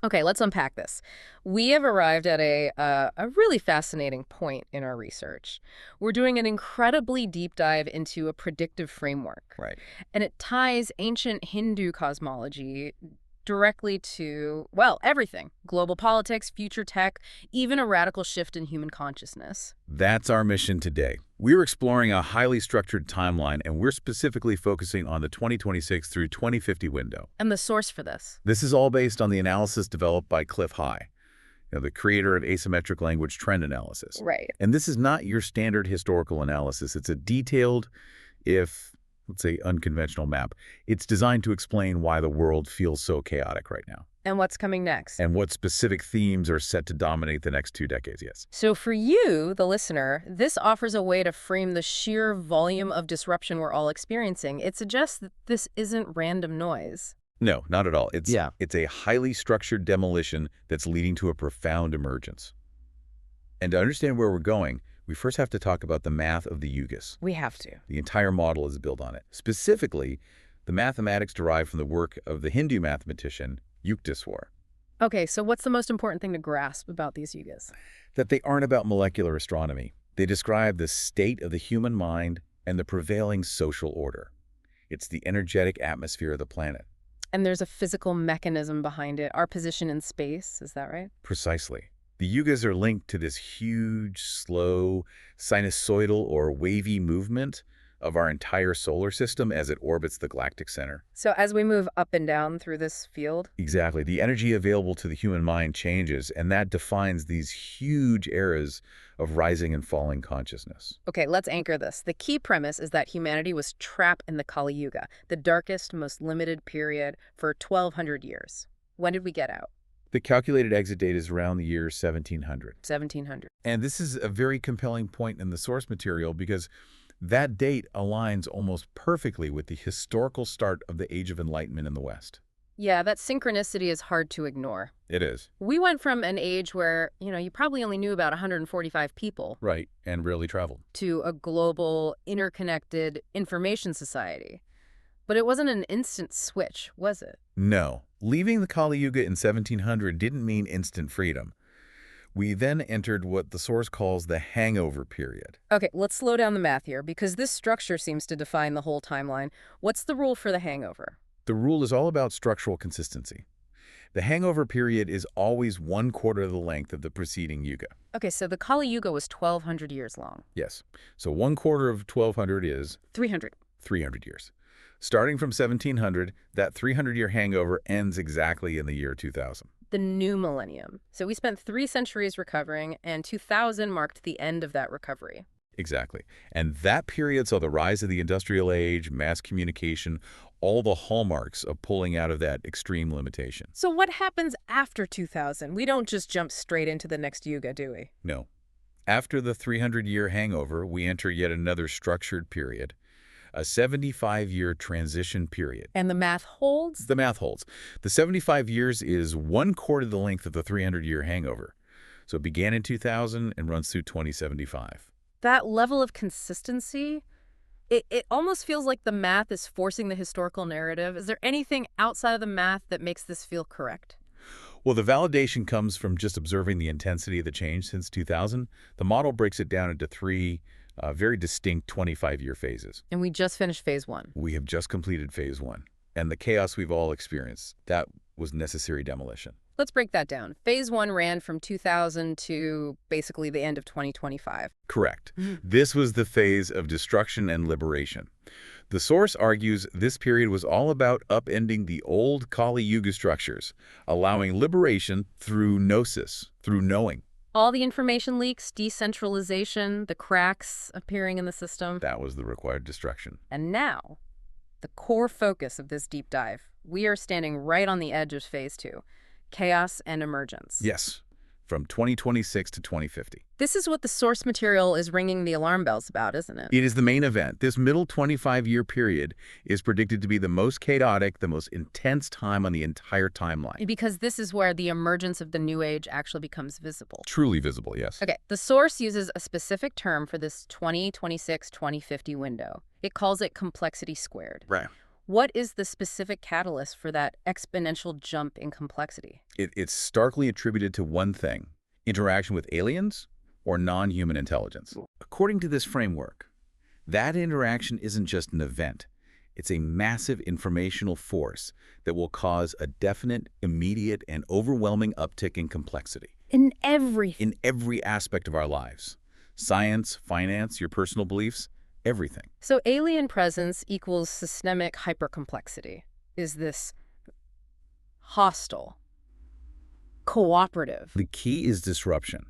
Okay, let's unpack this. We have arrived at a really fascinating point in our research. We're doing an incredibly deep dive into a predictive framework, Right. and it ties ancient Hindu cosmology directly to, well, everything. Global politics, future tech, even a radical shift in human consciousness. That's our mission today. We're exploring a highly structured timeline, and we're specifically focusing on the 2026 through 2050 window. And the source for this. This is all based on the analysis developed by Clif High, the creator of asymmetric language trend analysis. Right. And this is not your standard historical analysis. It's a detailed, if, let's say, unconventional map. It's designed to explain why the world feels so chaotic right now, And what's coming next? and what specific themes are set to dominate the next 2 decades, yes. So for you, the listener, this offers a way to frame the sheer volume of disruption we're all experiencing. It suggests that this isn't random noise. No, not at all. It's, Yeah. it's a highly structured demolition that's leading to a profound emergence. And to understand where we're going, we first have to talk about the math of the Yugas. We have to. The entire model is built on it. Specifically, the mathematics derived from the work of the Hindu mathematician Yuktesvar. Okay, so what's the most important thing to grasp about these yugas? That they aren't about molecular astronomy. They describe the state of the human mind and the prevailing social order. It's the energetic atmosphere of the planet. And there's a physical mechanism behind it, our position in space, is that right? Precisely. The Yugas are linked to this huge, slow, sinusoidal or wavy movement of our entire solar system as it orbits the galactic center. So as we move up and down through this field, Exactly. The energy available to the human mind changes, and that defines these huge eras of rising and falling consciousness. okay, let's anchor this. The key premise is that humanity was trapped in the Kali Yuga, the darkest, most limited period for 1,200 years. When did we get out? The calculated exit date is around the year 1700. 1700. And this is a very compelling point in the source material because that date aligns almost perfectly with the historical start of the Age of Enlightenment in the West. Yeah, that synchronicity is hard to ignore. It is. We went from an age where, you probably only knew about 145 people Right, and rarely traveled. to a global, interconnected information society. But it wasn't an instant switch, was it? No. Leaving the Kali Yuga in 1700 didn't mean instant freedom. We then entered what the source calls the hangover period. Okay, let's slow down the math here, because this structure seems to define the whole timeline. What's the rule for the hangover? The rule is all about structural consistency. The hangover period is always 1/4 of the length of the preceding Yuga. Okay, so the Kali Yuga was 1,200 years long. Yes. So 1/4 of 1200 is 300. 300 years. Starting from 1700, that 300-year hangover ends exactly in the year 2000. The new millennium. So we spent 3 centuries recovering, and 2000 marked the end of that recovery. Exactly. And that period saw the rise of the industrial age, mass communication, all the hallmarks of pulling out of that extreme limitation. So what happens after 2000? We don't just jump straight into the next Yuga, do we? No. After the 300-year hangover, we enter yet another structured period, a 75-year transition period. And the math holds? The math holds. The 75 years is 1/4 the length of the 300-year hangover. So it began in 2000 and runs through 2075. That level of consistency, it almost feels like the math is forcing the historical narrative. Is there anything outside of the math that makes this feel correct? Well, the validation comes from just observing the intensity of the change since 2000. The model breaks it down into 3 very distinct 25-year phases. And we just finished phase 1. We have just completed phase 1. And the chaos we've all experienced, that was necessary demolition. Let's break that down. Phase 1 ran from 2000 to basically the end of 2025. Correct. This was the phase of destruction and liberation. The source argues this period was all about upending the old Kali Yuga structures, allowing liberation through gnosis, through knowing. All the information leaks, decentralization, the cracks appearing in the system. That was the required destruction. And now, the core focus of this deep dive. We are standing right on the edge of phase 2, chaos and emergence. Yes, from 2026 to 2050. This is what the source material is ringing the alarm bells about, isn't it? It is the main event. This middle 25-year period is predicted to be the most chaotic, the most intense time on the entire timeline. Because this is where the emergence of the new age actually becomes visible. Truly visible, yes. Okay, the source uses a specific term for this 2026-2050 window. It calls it complexity squared. Right. What is the specific catalyst for that exponential jump in complexity? It's starkly attributed to one thing: interaction with aliens or non-human intelligence. According to this framework, that interaction isn't just an event. It's a massive informational force that will cause a definite, immediate, and overwhelming uptick in complexity. In everything. In every aspect of our lives. Science, finance, your personal beliefs, everything. So alien presence equals systemic hypercomplexity. Is this hostile, cooperative? The key is disruption.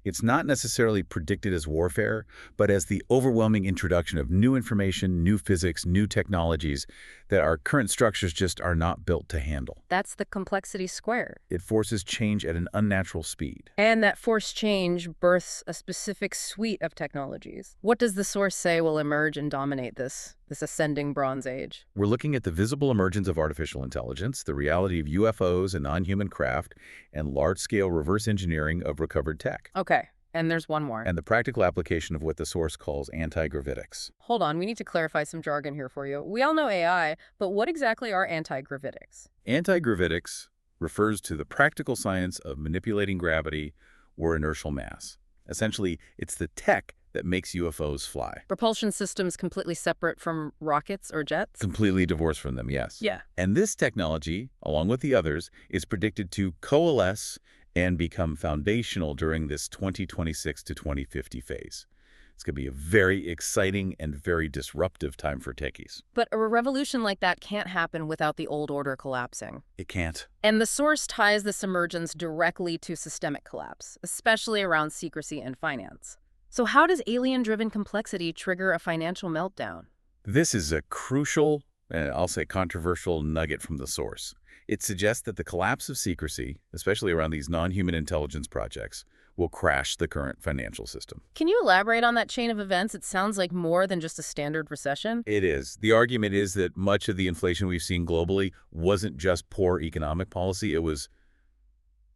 It's not necessarily predicted as warfare, but as the overwhelming introduction of new information, new physics, new technologies that our current structures just are not built to handle. That's the complexity squared. It forces change at an unnatural speed. And that forced change births a specific suite of technologies. What does the source say will emerge and dominate this ascending Bronze Age? We're looking at the visible emergence of artificial intelligence, the reality of UFOs and non-human craft, and large-scale reverse engineering of recovered tech. Okay, and there's one more. And the practical application of what the source calls anti-gravitics. Hold on, we need to clarify some jargon here for you. We all know AI, but what exactly are anti-gravitics? Anti-gravitics refers to the practical science of manipulating gravity or inertial mass. Essentially, it's the tech that makes UFOs fly. Propulsion systems completely separate from rockets or jets? Completely divorced from them, yes. Yeah. And this technology, along with the others, is predicted to coalesce and become foundational during this 2026 to 2050 phase. It's going to be a very exciting and very disruptive time for techies. But a revolution like that can't happen without the old order collapsing. It can't. And the source ties this emergence directly to systemic collapse, especially around secrecy and finance. So how does alien-driven complexity trigger a financial meltdown? This is a crucial, and I'll say controversial, nugget from the source. It suggests that the collapse of secrecy, especially around these non-human intelligence projects, will crash the current financial system. Can you elaborate on that chain of events? It sounds like more than just a standard recession. It is. The argument is that much of the inflation we've seen globally wasn't just poor economic policy, it was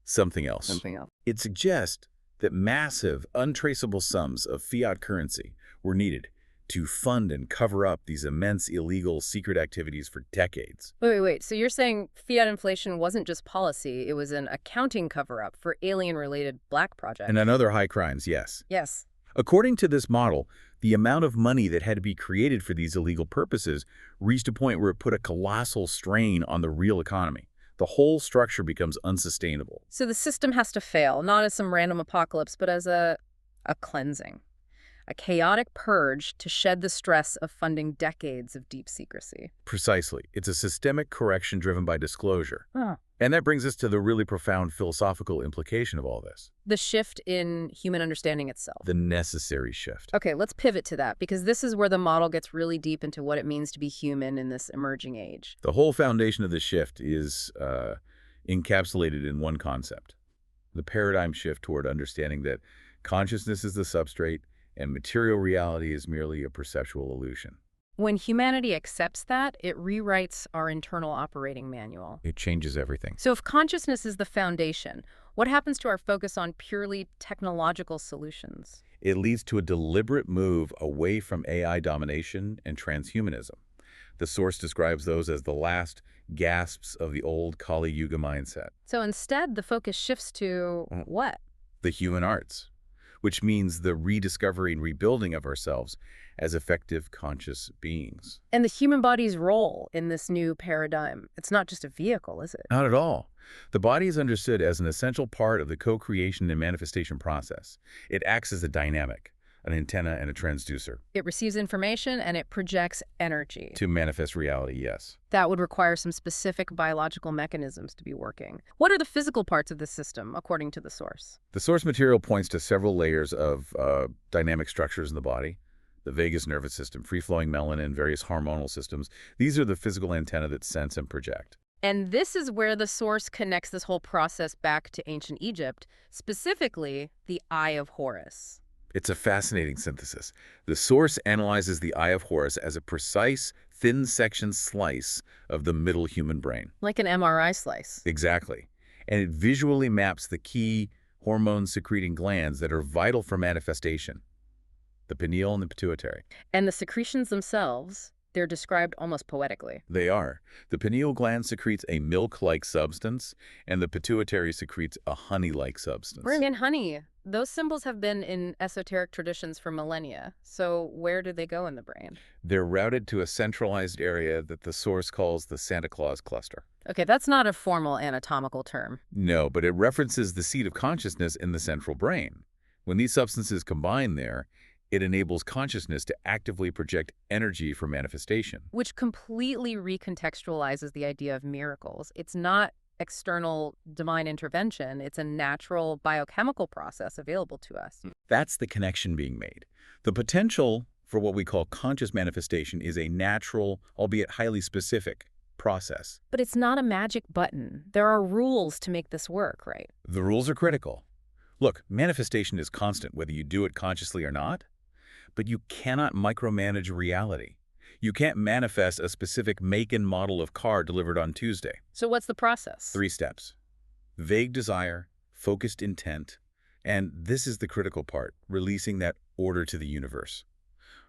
something else. Something else. It suggests that massive, untraceable sums of fiat currency were needed to fund and cover up these immense illegal secret activities for decades. Wait. So you're saying fiat inflation wasn't just policy, it was an accounting cover-up for alien-related black projects? And on other high crimes, yes. Yes. According to this model, the amount of money that had to be created for these illegal purposes reached a point where it put a colossal strain on the real economy. The whole structure becomes unsustainable. So the system has to fail, not as some random apocalypse, but as a cleansing. A chaotic purge to shed the stress of funding decades of deep secrecy. Precisely. It's a systemic correction driven by disclosure. Huh. And that brings us to the really profound philosophical implication of all this. The shift in human understanding itself. The necessary shift. Okay, let's pivot to that, because this is where the model gets really deep into what it means to be human in this emerging age. The whole foundation of the shift is encapsulated in one concept. The paradigm shift toward understanding that consciousness is the substrate and material reality is merely a perceptual illusion. When humanity accepts that, it rewrites our internal operating manual. It changes everything. So if consciousness is the foundation, what happens to our focus on purely technological solutions? It leads to a deliberate move away from AI domination and transhumanism. The source describes those as the last gasps of the old Kali Yuga mindset. So instead, the focus shifts to what? The human arts, which means the rediscovery and rebuilding of ourselves as effective, conscious beings. And the human body's role in this new paradigm, it's not just a vehicle, is it? Not at all. The body is understood as an essential part of the co-creation and manifestation process. It acts as a dynamic, an antenna and a transducer. It receives information and it projects energy. To manifest reality, yes. That would require some specific biological mechanisms to be working. What are the physical parts of the system, according to the source? The source material points to several layers of dynamic structures in the body. The vagus nervous system, free-flowing melanin, various hormonal systems. These are the physical antennae that sense and project. And this is where the source connects this whole process back to ancient Egypt, specifically the Eye of Horus. It's a fascinating synthesis. The source analyzes the Eye of Horus as a precise, thin-section slice of the middle human brain. Like an MRI slice. Exactly. And it visually maps the key hormone-secreting glands that are vital for manifestation. The pineal and the pituitary. And the secretions themselves, They're described almost poetically. They are. The pineal gland secretes a milk-like substance, and the pituitary secretes a honey-like substance. Bring in honey. Those symbols have been in esoteric traditions for millennia. So where do they go in the brain? They're routed to a centralized area that the source calls the Santa Claus cluster. Okay, that's not a formal anatomical term. No, but it references the seat of consciousness in the central brain. When these substances combine there, it enables consciousness to actively project energy for manifestation. Which completely recontextualizes the idea of miracles. It's not external divine intervention. It's a natural biochemical process available to us. That's the connection being made. The potential for what we call conscious manifestation is a natural, albeit highly specific, process. But it's not a magic button. There are rules to make this work, right? The rules are critical. Look, manifestation is constant, whether you do it consciously or not. But you cannot micromanage reality. You can't manifest a specific make and model of car delivered on Tuesday. So what's the process? 3 steps. Vague desire, focused intent, and this is the critical part, releasing that order to the universe.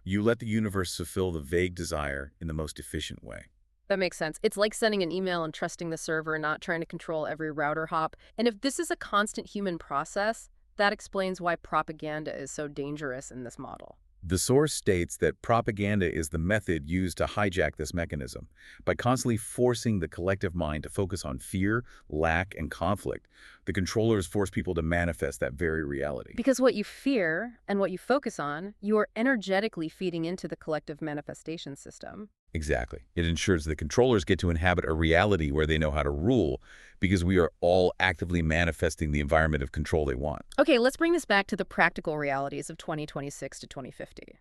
You let the universe fulfill the vague desire in the most efficient way. That makes sense. It's like sending an email and trusting the server, not trying to control every router hop. And if this is a constant human process, that explains why propaganda is so dangerous in this model. The source states that propaganda is the method used to hijack this mechanism. By constantly forcing the collective mind to focus on fear, lack, and conflict, the controllers force people to manifest that very reality. Because what you fear and what you focus on, you are energetically feeding into the collective manifestation system. Exactly. It ensures the controllers get to inhabit a reality where they know how to rule, because we are all actively manifesting the environment of control they want. Okay, let's bring this back to the practical realities of 2026 to 2050.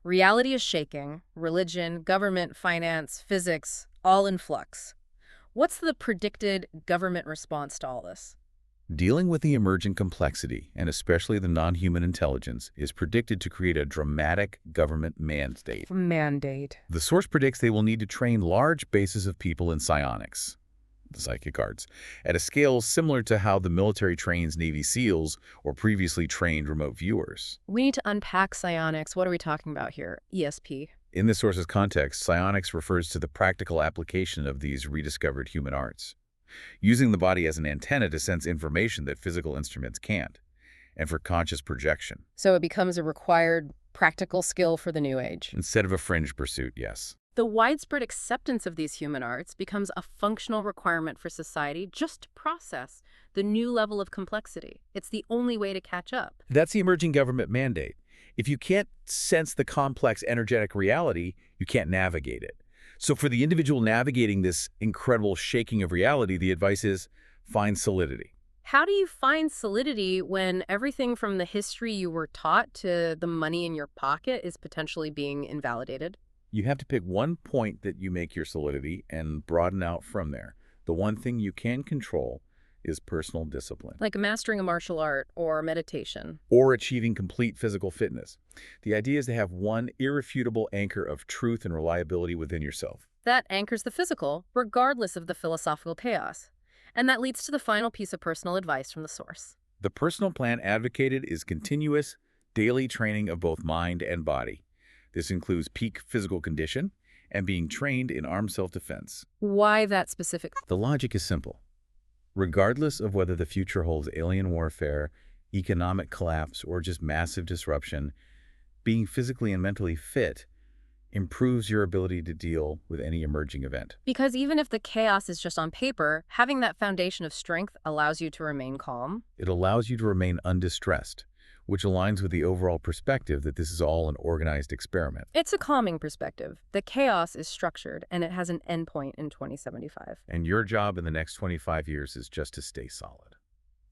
Reality is shaking. Religion, government, finance, physics, all in flux. What's the predicted government response to all this? Dealing with the emergent complexity, and especially the non-human intelligence, is predicted to create a dramatic government mandate. Mandate. The source predicts they will need to train large bases of people in psionics, the psychic arts, at a scale similar to how the military trains Navy SEALs or previously trained remote viewers. We need to unpack psionics. What are we talking about here? ESP. In the source's context, psionics refers to the practical application of these rediscovered human arts, using the body as an antenna to sense information that physical instruments can't, and for conscious projection. So it becomes a required practical skill for the new age. Instead of a fringe pursuit, yes. The widespread acceptance of these human arts becomes a functional requirement for society just to process the new level of complexity. It's the only way to catch up. That's the emerging government mandate. If you can't sense the complex energetic reality, you can't navigate it. So for the individual navigating this incredible shaking of reality, the advice is find solidity. How do you find solidity when everything from the history you were taught to the money in your pocket is potentially being invalidated? You have to pick one point that you make your solidity and broaden out from there. The one thing you can control is personal discipline. Like mastering a martial art or meditation. Or achieving complete physical fitness. The idea is to have one irrefutable anchor of truth and reliability within yourself. That anchors the physical, regardless of the philosophical chaos. And that leads to the final piece of personal advice from the source. The personal plan advocated is continuous, daily training of both mind and body. This includes peak physical condition and being trained in armed self-defense. Why that specific? The logic is simple. Regardless of whether the future holds alien warfare, economic collapse, or just massive disruption, being physically and mentally fit improves your ability to deal with any emerging event. Because even if the chaos is just on paper, having that foundation of strength allows you to remain calm. It allows you to remain undistressed, which aligns with the overall perspective that this is all an organized experiment. It's a calming perspective. The chaos is structured, and it has an endpoint in 2075. And your job in the next 25 years is just to stay solid.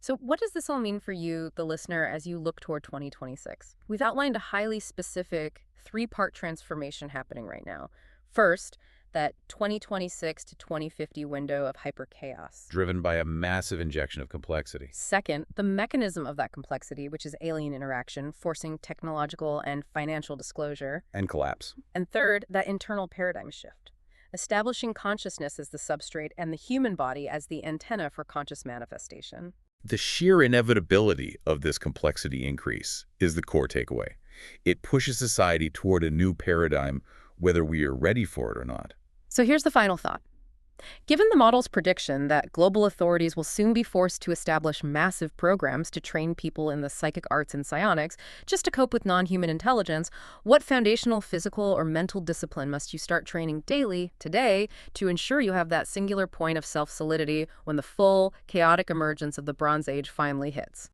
So what does this all mean for you, the listener, as you look toward 2026? We've outlined a highly specific 3-part transformation happening right now. First, that 2026 to 2050 window of hyper-chaos. Driven by a massive injection of complexity. Second, the mechanism of that complexity, which is alien interaction, forcing technological and financial disclosure. And collapse. And third, that internal paradigm shift, establishing consciousness as the substrate and the human body as the antenna for conscious manifestation. The sheer inevitability of this complexity increase is the core takeaway. It pushes society toward a new paradigm whether we are ready for it or not. So here's the final thought. Given the model's prediction that global authorities will soon be forced to establish massive programs to train people in the psychic arts and psionics just to cope with non-human intelligence, what foundational physical or mental discipline must you start training daily, today, to ensure you have that singular point of self-solidity when the full, chaotic emergence of the Bronze Age finally hits?